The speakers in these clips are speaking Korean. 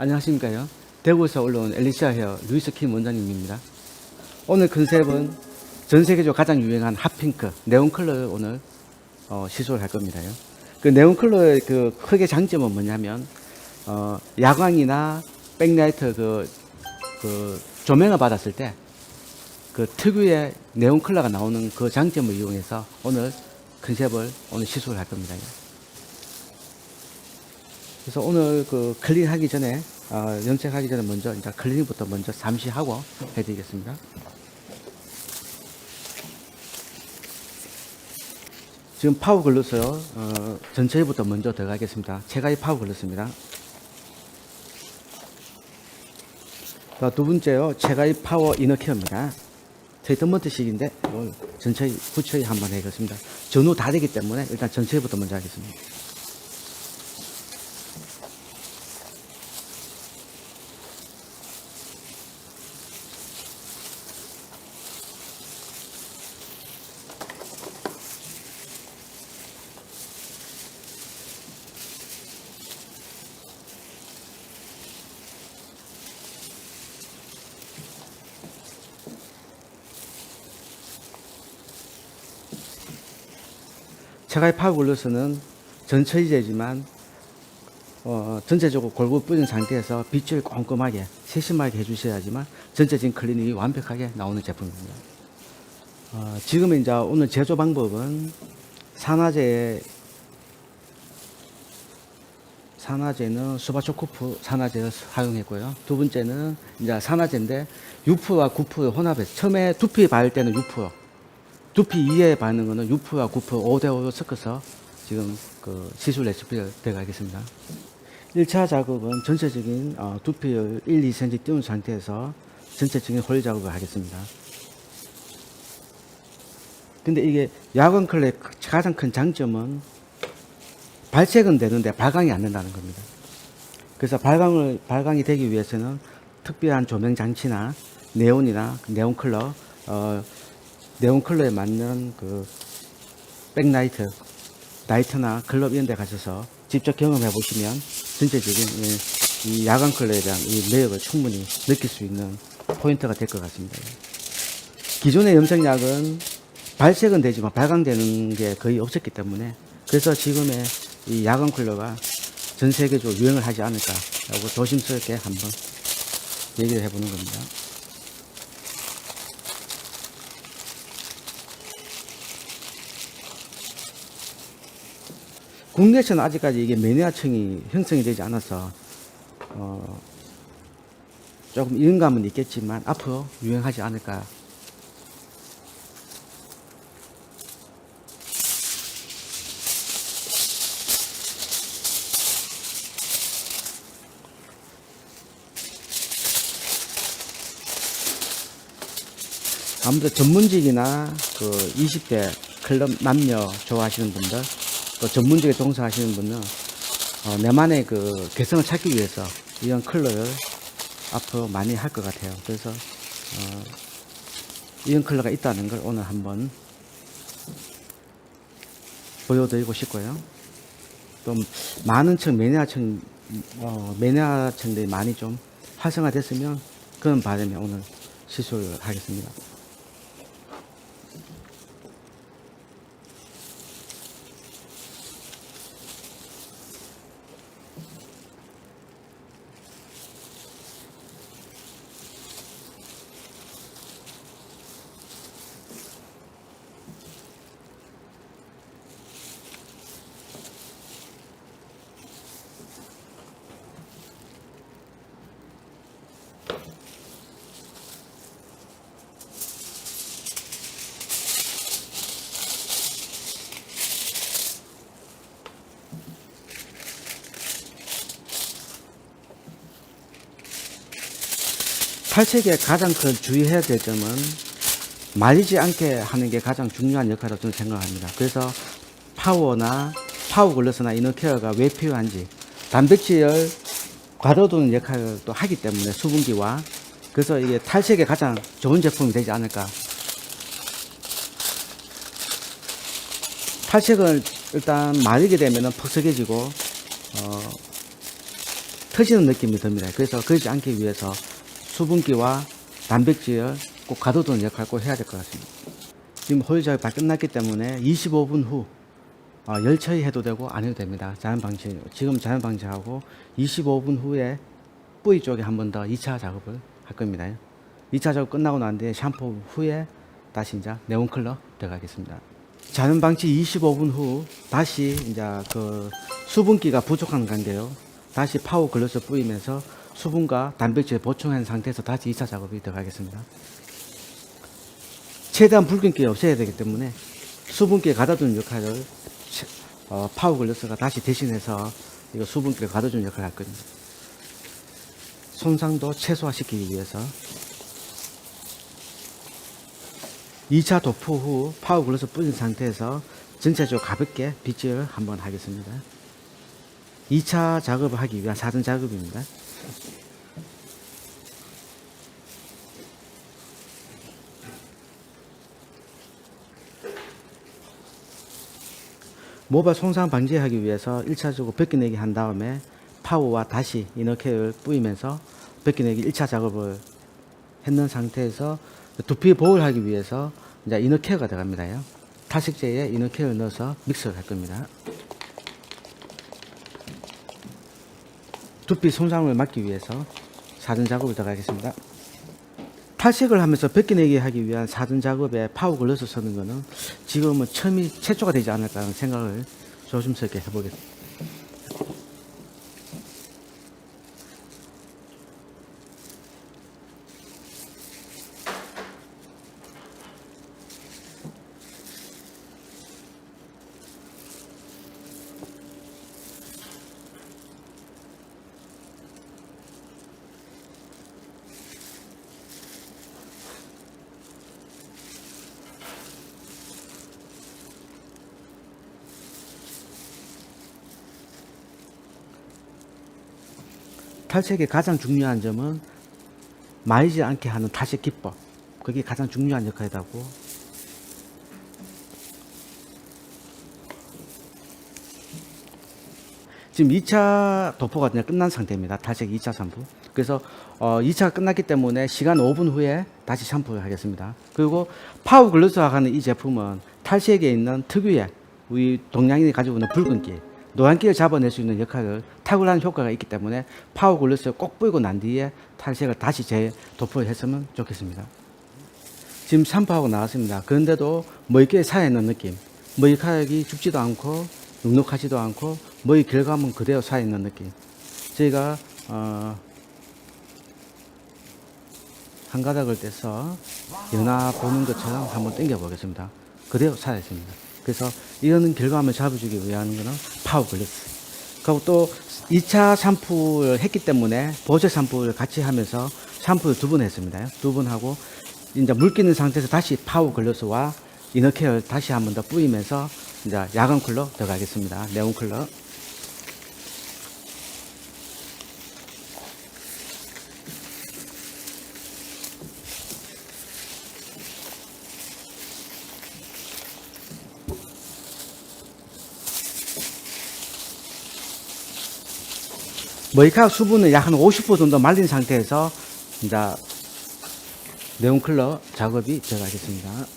안녕하십니까요. 대구에서 올라온 엘리시아 헤어 루이스 킴 원장님입니다. 오늘 컨셉은 전 세계적으로 가장 유행한 핫핑크 네온 컬러를 오늘 시술을 할 겁니다요. 그 네온 컬러의 그 크게 장점은 뭐냐면 야광이나 백라이트 그 조명을 받았을 때 그 특유의 네온 컬러가 나오는 그 장점을 이용해서 오늘 컨셉을 오늘 시술을 할 겁니다. 그래서 오늘 그 클린 하기 전에 염색하기 전에 먼저 이제 클리닝부터 먼저 잠시 하고 해드리겠습니다. 지금 파워 글루스요. 전체부터 먼저 들어가겠습니다. 체가이 파워 글루스입니다. 두 번째요. 체가이 파워 이너케어입니다. 트리트먼트식인데 전체에 후처리 한번 해겠습니다. 전후 다르기 때문에 일단 전체부터 먼저 하겠습니다. 체가이 파워 글루스는 전처리제지만 전체적으로 골고루 뿌린 상태에서 빗질 꼼꼼하게 세심하게 해주셔야지만 전체적인 클리닝이 완벽하게 나오는 제품입니다. 지금 이제 오늘 제조 방법은 산화제는 수바초코프 산화제를 사용했고요. 두 번째는 이제 산화제인데 6%와 9% 혼합해서 처음에 두피 바를 때는 6%, 두피 이외에 바르는 거는 6%와 9% 5대5로 섞어서 지금 그 시술 레시피를 들어가겠습니다. 1차 작업은 전체적인 두피를 1, 2cm 띄운 상태에서 전체적인 홀 작업을 하겠습니다. 근데 이게 야광 컬러의 가장 큰 장점은 발색은 되는데 발광이 안 된다는 겁니다. 그래서 발광이 되기 위해서는 특별한 조명 장치나 네온이나 네온 컬러에 맞는 그 백라이트, 라이트나 글럽 이런 데 가셔서 직접 경험해 보시면 전체적인 이 야광 컬러에 대한 이 매력을 충분히 느낄 수 있는 포인트가 될 것 같습니다. 기존의 염색약은 발색은 되지만 발광되는 게 거의 없었기 때문에 그래서 지금의 이 야광 컬러가 전 세계적으로 유행을 하지 않을까 라고 조심스럽게 한번 얘기를 해보는 겁니다. 국내에서는 아직까지 이게 매니아층이 형성이 되지 않아서 조금 이른 감은 있겠지만 앞으로 유행하지 않을까. 아무래도 전문직이나 그 20대 클럽 남녀 좋아하시는 분들 또 전문직에 종사하시는 분은 내만의 그 개성을 찾기 위해서 이런 컬러를 앞으로 많이 할 것 같아요. 그래서 이런 컬러가 있다는 걸 오늘 한번 보여드리고 싶고요. 또 많은 매니아층들이 많이 좀 활성화됐으면 그런 바람에 오늘 시술을 하겠습니다. 탈색에 가장 큰 주의해야 될 점은 말리지 않게 하는 게 가장 중요한 역할이라고 저는 생각합니다. 그래서 파워 글러스나 이너케어가 왜 필요한지 단백질을 가둬두는 역할을 또 하기 때문에 수분기와 그래서 이게 탈색에 가장 좋은 제품이 되지 않을까. 탈색을 일단 마르게 되면은 퍽석해지고 터지는 느낌이 듭니다. 그래서 그러지 않기 위해서 수분기와 단백질 꼭 가둬두는 역할을 꼭 해야 될 것 같습니다. 지금 호일 작업이 다 끝났기 때문에 25분 후 열 처리해도 되고 안 해도 됩니다. 지금 자연 방치하고 25분 후에 뿌리 쪽에 한 번 더 2차 작업을 할 겁니다. 2차 작업 끝나고 난 뒤에 샴푸 후에 다시 이제 네온 컬러 들어가겠습니다. 자연 방치 25분 후 다시 이제 그 수분기가 부족한 관계로 다시 파워 글로스 뿌리면서 수분과 단백질 보충한 상태에서 다시 2차 작업이 들어가겠습니다. 최대한 붉은기 없애야 되기 때문에 수분기에 가둬두는 역할을 파워 글로스가 다시 대신해서 이거 수분기를 가둬주는 역할을 할 겁니다. 손상도 최소화시키기 위해서 2차 도포 후 파워 글로스 뿌린 상태에서 전체적으로 가볍게 빗질을 한번 하겠습니다. 2차 작업을 하기 위한 사전 작업입니다. 모발 손상 방지하기 위해서 1차적으로 벗겨내기 한 다음에 파워와 다시 이너케어를 뿌리면서 벗겨내기 1차 작업을 했는 상태에서 두피 보호를 하기 위해서 이제 이너케어가 들어갑니다. 탈색제에 이너케어를 넣어서 믹스를 할 겁니다. 두피 손상을 막기 위해서 사전 작업을 들어가겠습니다. 탈색을 하면서 벗겨내기 하기 위한 사전 작업에 파워 글러스 쓰는 거는 지금은 처음이 최초가 되지 않을까 하는 생각을 조심스럽게 해보겠습니다. 탈색의 가장 중요한 점은 마이지 않게 하는 탈색 기법. 그게 가장 중요한 역할이라고. 지금 2차 도포가 그냥 끝난 상태입니다. 탈색 2차 샴푸. 그래서 2차가 끝났기 때문에 시간 5분 후에 다시 샴푸를 하겠습니다. 그리고 파워 글로스와 하는 이 제품은 탈색에 있는 특유의 우리 동양인이 가지고 있는 붉은기, 노란기를 잡아낼 수 있는 역할을 탁월한 효과가 있기 때문에 파워 글로스를 꼭 뿌리고 난 뒤에 탈색을 다시 재도포를 했으면 좋겠습니다. 지금 샴푸하고 나왔습니다. 그런데도 머리결이 살아있는 느낌, 머리카락이 죽지도 않고 눅눅하지도 않고 머리 결감은 그대로 살아있는 느낌. 저희가 한 가닥을 떼서 연화 보는 것처럼 한번 당겨 보겠습니다. 그대로 살아있습니다. 그래서 이런 결과물을 잡아주기 위한 거는 파워 글로스. 그리고 또 2차 샴푸를 했기 때문에 보조 샴푸를 같이 하면서 샴푸를 2번 했습니다. 2번 하고 이제 물 끼는 상태에서 다시 파워 글로스와 이너케어를 다시 한번 더 뿌리면서 이제 야광 컬러 들어가겠습니다. 네온 컬러. 머리카락 수분을 약 한 50% 정도 말린 상태에서 이제 네온 컬러 작업이 들어가겠습니다.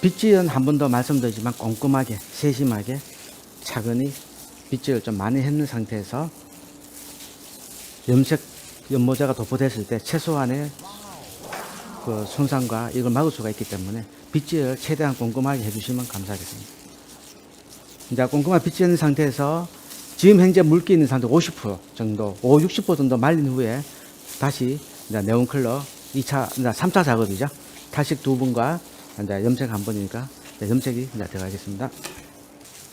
빗질은 한 번 더 말씀드리지만 꼼꼼하게, 세심하게, 차근히 빗질을 좀 많이 했는 상태에서 연모자가 도포됐을 때 최소한의 그 손상과 이걸 막을 수가 있기 때문에 빗질을 최대한 꼼꼼하게 해주시면 감사하겠습니다. 이제 꼼꼼한 빗질하는 상태에서 지금 현재 물기 있는 상태 50% 정도, 60% 정도 말린 후에 다시 이제 네온 컬러 2차, 이제 3차 작업이죠. 탈색 2번과 이제 염색 1번이니까 염색이 이제 들어가겠습니다.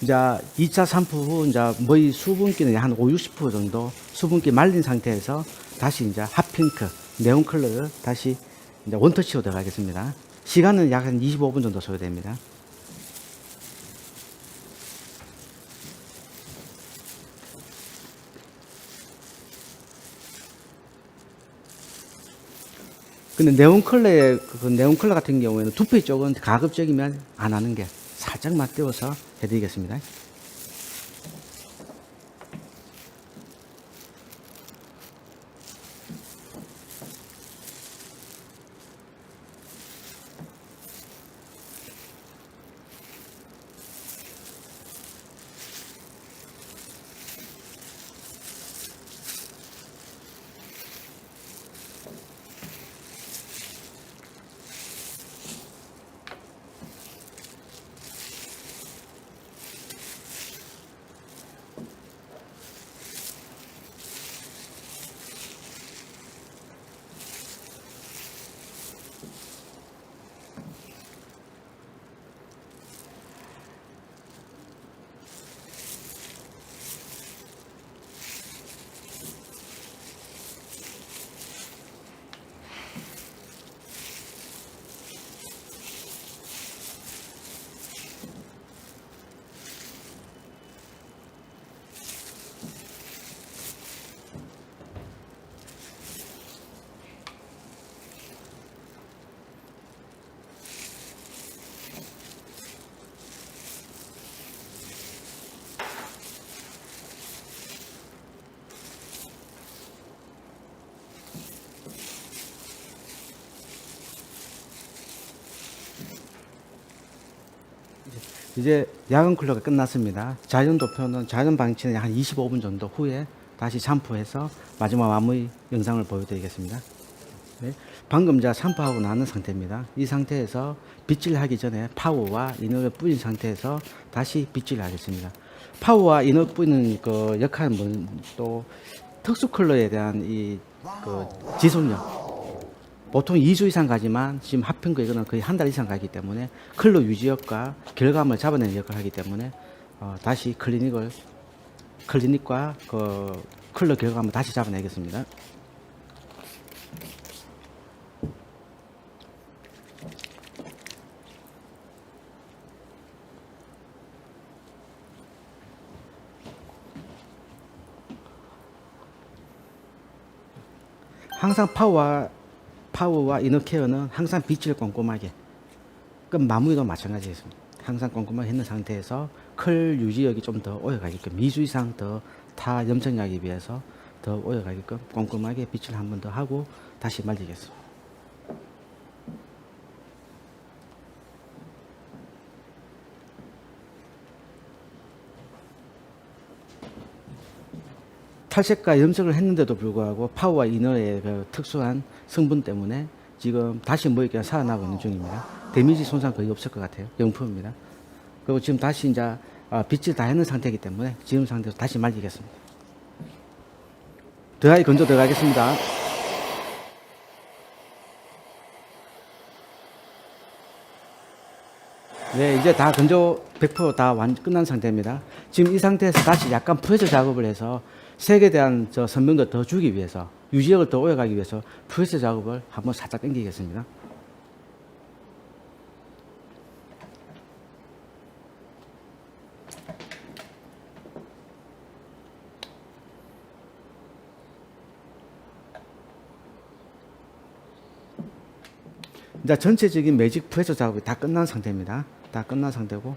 이제 2차 샴푸 후 이제 머리 수분기는 한 60% 정도 수분기 말린 상태에서 다시 이제 핫핑크, 네온 컬러를 다시 이제 원터치로 들어가겠습니다. 시간은 약 한 25분 정도 소요됩니다. 근데 네온 컬러의 그 네온 컬러 같은 경우에는 두피 쪽은 가급적이면 안 하는 게 살짝만 띄워서 해드리겠습니다. 이제 야간 컬러가 끝났습니다. 자연 도표는 자연 방치는 한 25분 정도 후에 다시 샴푸해서 마지막 마무리 영상을 보여드리겠습니다. 네. 방금 제가 샴푸하고 나는 상태입니다. 이 상태에서 빗질 하기 전에 파우와 이너를 뿌린 상태에서 다시 빗질 하겠습니다. 파우와 이너 뿌리는 그 역할은 또 특수 컬러에 대한 그 지속력. 보통 2주 이상 가지만 지금 합평 이거는 거의 한 달 이상 가기 때문에 컬러 유지력과 결과물을 잡아내는 역할을 하기 때문에 다시 클리닉과 그 컬러 결과물을 다시 잡아내겠습니다. 항상 파워와 이너케어는 항상 빗질 꼼꼼하게, 그 마무리도 마찬가지겠습니다. 항상 꼼꼼하게 했는 상태에서 컬 유지력이 좀 더 오래가게끔 2주 이상 더 타 염색약에 비해서 더 오래가게끔 꼼꼼하게 빗질 한 번 더 하고 다시 말리겠습니다. 탈색과 염색을 했는데도 불구하고 파워와 이너의 그 특수한 성분 때문에 지금 다시 머리가 살아나고 있는 중입니다. 데미지 손상 거의 없을 것 같아요. 영품입니다. 그리고 지금 다시 이제 빗질 다 했는 상태이기 때문에 지금 상태에서 다시 말리겠습니다. 드라이 건조 들어가겠습니다. 네, 이제 다 건조 100%다 끝난 상태입니다. 지금 이 상태에서 다시 약간 프레셔 작업을 해서 색에 대한 선명도 더 주기 위해서, 유지력을 더 오래가기 위해서 프레셔 작업을 한번 살짝 당기겠습니다. 이제 전체적인 매직 프레셔 작업이 다 끝난 상태입니다. 다 끝난 상태고,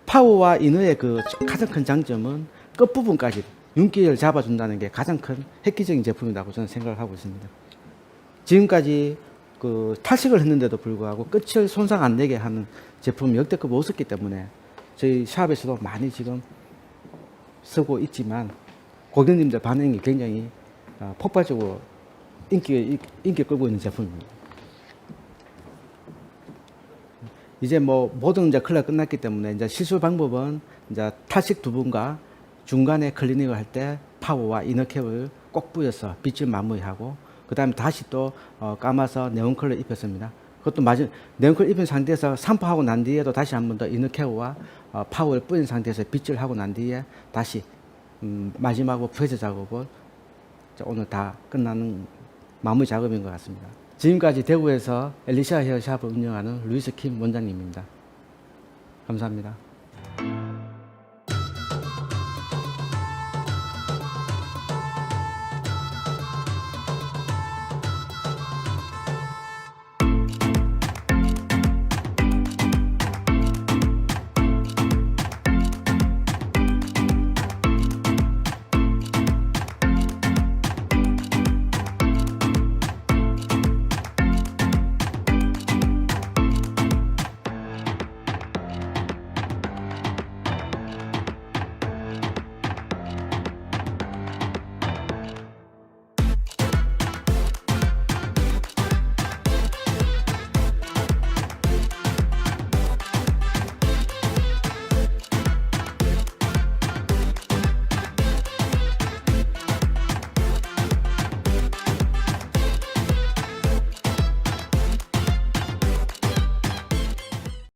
파워와 이너의 그 가장 큰 장점은 끝부분까지 윤기를 잡아준다는 게 가장 큰 획기적인 제품이라고 저는 생각을 하고 있습니다. 지금까지 그 탈색을 했는데도 불구하고 끝을 손상 안 내게 하는 제품이 역대급 없었기 때문에 저희 샵에서도 많이 지금 쓰고 있지만 고객님들 반응이 굉장히 폭발적으로 인기 끌고 있는 제품입니다. 이제 뭐 모든 이제 컬러가 끝났기 때문에 이제 시술 방법은 이제 탈색 두 분과 중간에 클리닉을 할 때 파워와 이너캡을 꼭 뿌려서 빗질 마무리하고 그 다음에 다시 또 감아서 네온 컬러 입혔습니다. 그것도 네온 컬러 입힌 상태에서 샴푸하고 난 뒤에도 다시 한 번 더 이너케어와 파워를 뿌린 상태에서 빗질하고 난 뒤에 다시 마지막으로 프레셔 작업을 오늘 다 끝나는 마무리 작업인 것 같습니다. 지금까지 대구에서 엘리샤 헤어샵을 운영하는 루이스 킴 원장님입니다. 감사합니다.